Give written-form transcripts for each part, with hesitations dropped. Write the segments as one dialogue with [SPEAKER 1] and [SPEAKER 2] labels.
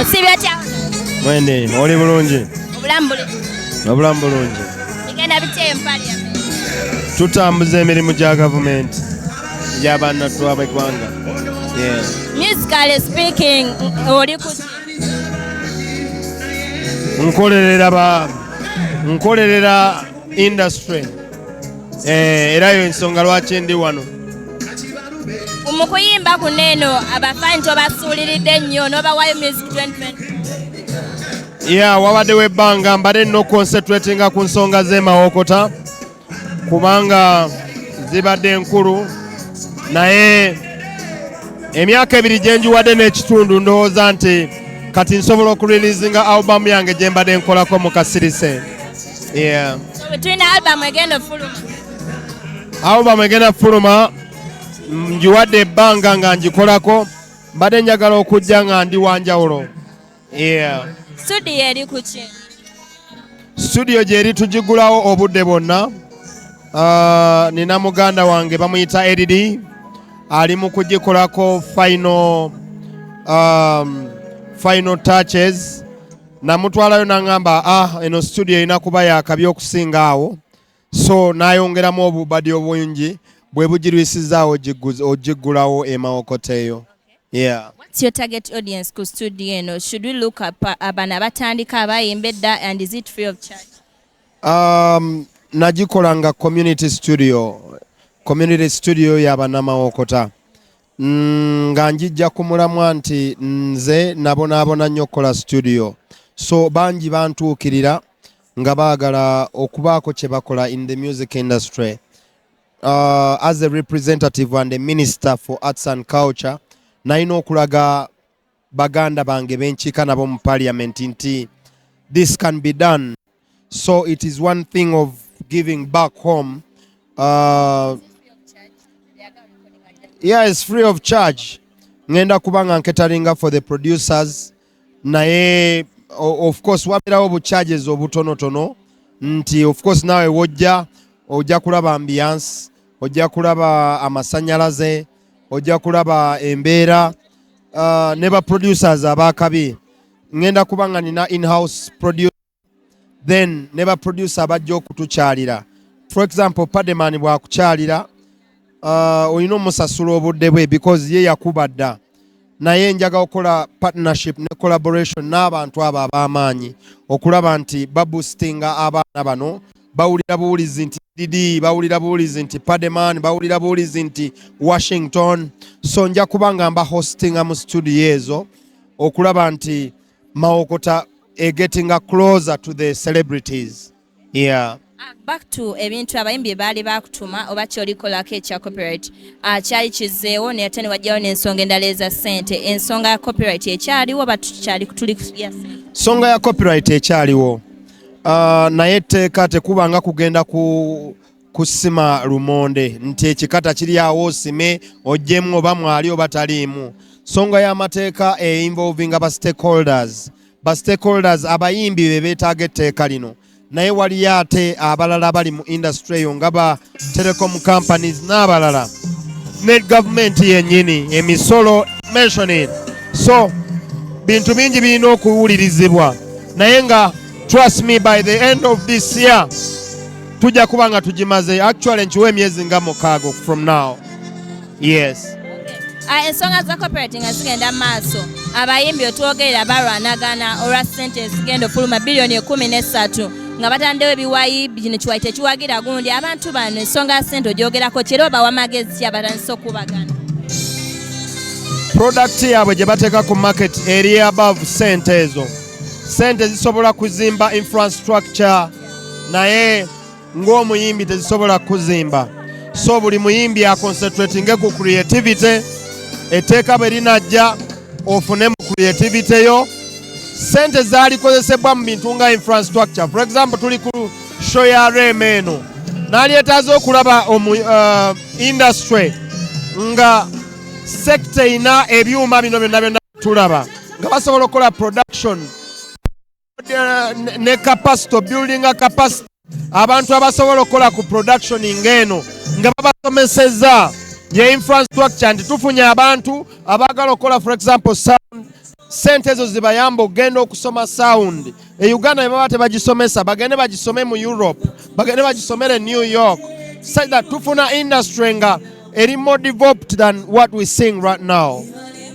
[SPEAKER 1] Osibya
[SPEAKER 2] mwene oli bulungi obulamu bulungi
[SPEAKER 1] igenda bitye mu parliament
[SPEAKER 2] tutambuza emirimu gya gavumenti gy'abannattu ab'eggwanga.
[SPEAKER 1] musically speaking oli ku
[SPEAKER 2] nkolerera industry era yo ensonga lwaki ndi wano.
[SPEAKER 1] mu kuyimba kuneeno abafanyi tobasuuliridde nnyo n'obawayo music 2020.
[SPEAKER 2] Wawaddewo ebbanga mbadde nno concentratinga ku nsonga z'emawokota kubanga zibadde enkulu, naye emyaka 2 gye njiwadde n'ekitundu ndowooza nti kati nsobola okurilizinga albamu yange gye mbadde nkolako mu kasirise. Albamu egenda fuluma njiwadde ebbanga nga ngikolako, mbadde njagala okujja nga ndi wanjawulo.
[SPEAKER 1] Studio eri ku ki?
[SPEAKER 2] Studio gyeri tugigulawo obudde bwonna. Nina muganda wange bamuyita Eddie ali mu kugikolako final touches. Namutwalayo n'angamba eno studio erina kuba yakabi okusinga awo, so nayongeramu obubadi obungi bwe bugirwisizaawo ogiggulawo emawokota eyo.
[SPEAKER 1] What's your target audience ku studio eno? Should we look up abana abatandika abayimba edda, and is it free of charge?
[SPEAKER 2] Nagikolanga community studio y'abannamawokota nga njijja kumulamwa nti nze nabonaabona nnyo okukola studio, so bangi bantuukirira nga baagala okubaako kye bakola in the music industry. As a representative and a minister for arts and culture, nalina okulaga baganda bange benkiika nabo mu parliament nti this can be done. So it is one thing of giving back home. It's free of charge. Ngenda kubanga nketaringa for the producers, naye of course waberawo bu charges obutonotono nti of course nawe ojja kulaba ambiance, ojja kulaba amasanyalaze, ojja kulaba embeera ne ba producers abakabi. Ngenda kubanga nina in-house producer, then ne ba producer abajja okutukyalira. For example, Pademan bwakukyalira olina omusasula obudde bwe because ye yakuba dda, naye njaga okukola partnership ne collaboration n'abantu abo ab'amaanyi okulaba nti baboostinga abaana bano, bawulira buwulizi nti Didi, bawulira buwulizi nti Pademan, bawulira buwulizi nti Washington. So nja kubanga mba hostinga mu studio ezo okulaba nti mawokota getting closer to the celebrities.
[SPEAKER 1] Back to ebintu abayimbi baali bakutuma oba kyolikolako ekya copyright kyali kizeewo naye ate ne wajjawo n'ensonga endala eza Sente. Ensonga ya copyright ekyaliwo batukyali tuli
[SPEAKER 2] nsonga ya copyright ekyaliwo, naye etteeka tekubanga kugenda kusima lumonde nti ekikata kiri awo osime ojjemu oba mwali oba taliimu. Nsonga y'amateeka involvinga ba stakeholders. Ba stakeholders abayimbi be beetaaga etteeka lino, naye waliyo ate abalala bali mu industry eyo nga ba telecom companies n'abalala ne government yennyini, emisolo mentioning. So bintu bingi birina okuwulirizibwa, naye nga trust me by the end of this year tujja kuba nga tugimaze. Actually nkiwa emyezi nga 6 from now.
[SPEAKER 1] Ensonga za copyright nga zigenda maaso, abayimbi otwogerera balwanagana olwa Sente ezigenda ofuluma bilioni 13 nga batandewo ebiwayi bino kiwayi tekiwagira gundi. Abantu bano ensonga ya Sente ogyogerako kyera obawa amagezi ki abatandise okubagana?
[SPEAKER 2] Product yaabwe gye bateeka ku market eri above Sente ezo. Sente zisobola kuzimba infrastructure, naye ng'omuyimbi tezisobola kuzimba. So buli muyimbi aconcentratinge ku creativity. Etteeka bwe linajja ofune mu creativity yo. Sente zaalikozesebwa mu bintu nga infrastructure. For example, tuli ku show ya Rema eno, n'alyetaaza okulaba industry nga sector ina ebyuma bino byonna tulaba nga basobola okukola production ne capacity, building a capacity. Abantu abasobola okukola ku production ng'eno nga babasomeseza ye infrastructure nti tufunye abantu abaagala okukola for example sound sente ezo zibayamba okugenda okusoma sound. E Uganda ne baba tebagisomesa, bagende bagisome mu Europe, bagende bagisomere New York. Such that tufuna industry nga eri more developed than what we sing right now.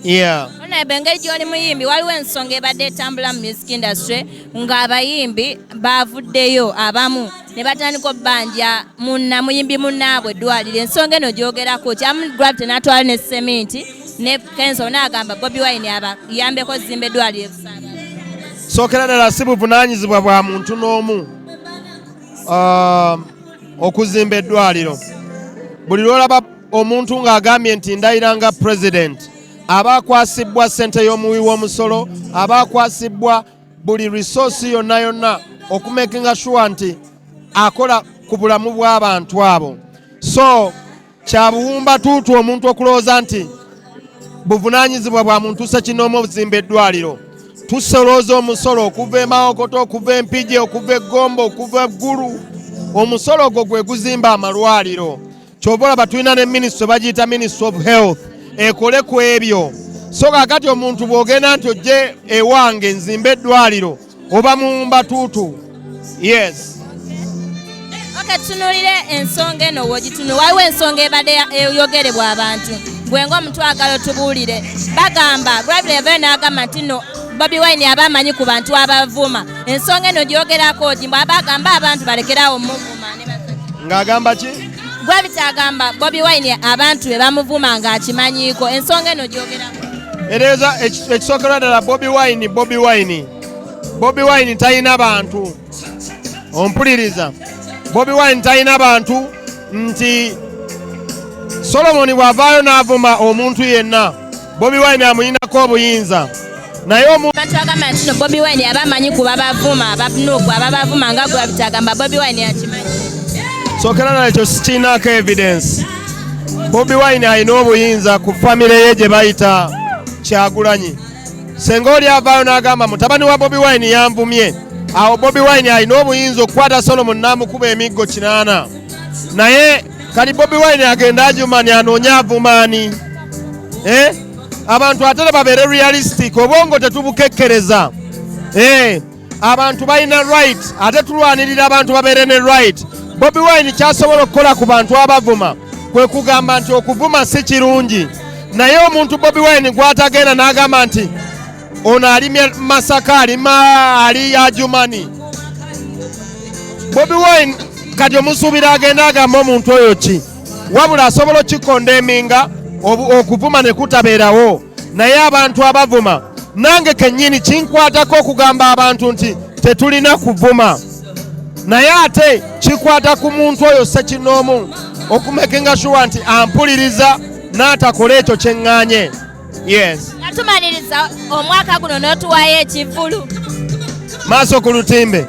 [SPEAKER 2] Yeah.
[SPEAKER 1] Engeri gy'oli muyimbi waliwo ensonga ebadde etambula mu music industry ng'abayimbi baavuddeyo abamu ne batandika obbanja muyimbi munnaabwe eddwaliro. Ensonga eno gyogerako kyamu Gravity n'atwala ne Sementi ne Kenzo n'agamba Bobi Wine yambeko zimba eddwaliro ebisaaba.
[SPEAKER 2] Sookera ddala si buvunaanyizibwa bwa muntu n'omu okuzimba eddwaliro. Buli lwolaba omuntu ng'agambye nti ndayiranga president, aba akwasibwa ssente y'omuwi w'omusolo, aba akwasibwa buli resource yonna yonna okumakinga sure nti akola ku bulamu bw'abantu abo. So kyabuwumba tuutu omuntu okulowooza nti buvunaanyizibwa bwa muntu ssekinoomu okuzimba eddwaliro. Tusolooza omusolo okuva e Mawokoto, okuva e Mpigi, okuva e Gombo, okuva eggulu. Omusolo ogwo gwe guzimba amalwaliro. Kyova olaba tulina ne minisitule bagiyita Ministry of Health ekole ku ebyo. So kakati omuntu bw'ogenda nti ojje ewange nzimba eddwaliro oba muwumba tuutu. Yes.
[SPEAKER 1] Okay, tutunulire ensonga eno w'ogitunu. Waliwo ensonga ebadde eyogerebwa abantu. Gwe ng'omutwagala otubuulire. Bagamba Gravity yavayo n'agamba nti nno Bobi Wine aba amanyi ku bantu abavuma. Ensonga eno gyogerako ki abagamba abantu balekerawo muvuma ne basajja.
[SPEAKER 2] Ng'agamba ki?
[SPEAKER 1] Gravity agamba Bobi Wine abantu be bamuvuma ng'akimanyiiko. Ensonga eno gyogerako.
[SPEAKER 2] Ereeza ekisookera ddala Bobi Wine talina bantu. Ompuliriza. Bobi Wine talina bantu nti Solomon bw'avaayo n'avuma omuntu yenna, Bobi Wine amuyinako obuyinza. Naye omuntu
[SPEAKER 1] agamba nti no Bobi Wine aba amanyi ku babavuma abanuuku ababavuma nga Gravity agamba Bobi Wine akimanyi.
[SPEAKER 2] Sookera ddala ekyo sikiinaako evidence. Bobi Wine alina obuyinza ku famire ye gye bayita Kyagulanyi. Senga oli avaayo n'agamba mutabani wa Bobi Wine yanvumye, awo Bobi Wine alina obuyinza okukwata Solomon n'amukuba emiggo 8. Naye kali Bobi Wine agenda ajumani anoonye avumaani. Abantu ate babeere realistic, obwongo tetubukekkereza. Abantu balina right, ate tulwanirira abantu babeere ne right. Bobi Wine kyasobola okukola ku bantu abavuma kwe kugamba nti okuvuma si kirungi. Naye omuntu Bobi Wine gw'atagenda n'agamba nti ono alimya Masaka ali ajumani. Bobi Wine kati omusuubira agenda agamba omuntu oyo ki? Wabula asobola okikondeminga okuvuma ne kutabeerawo. Naye abantu abavuma nange kennyini kinkwatako okugamba abantu nti tetulina kuvuma. Naye ate kikwata ku muntu oyo ssekinoomu okumakinga sure nti ampuliriza n'atakola ekyo kye ŋŋaanye. Yes.
[SPEAKER 1] Nga tumaliriza omwaka guno n'otuwaayo ekivvulu.
[SPEAKER 2] Maaso ku lutimbe.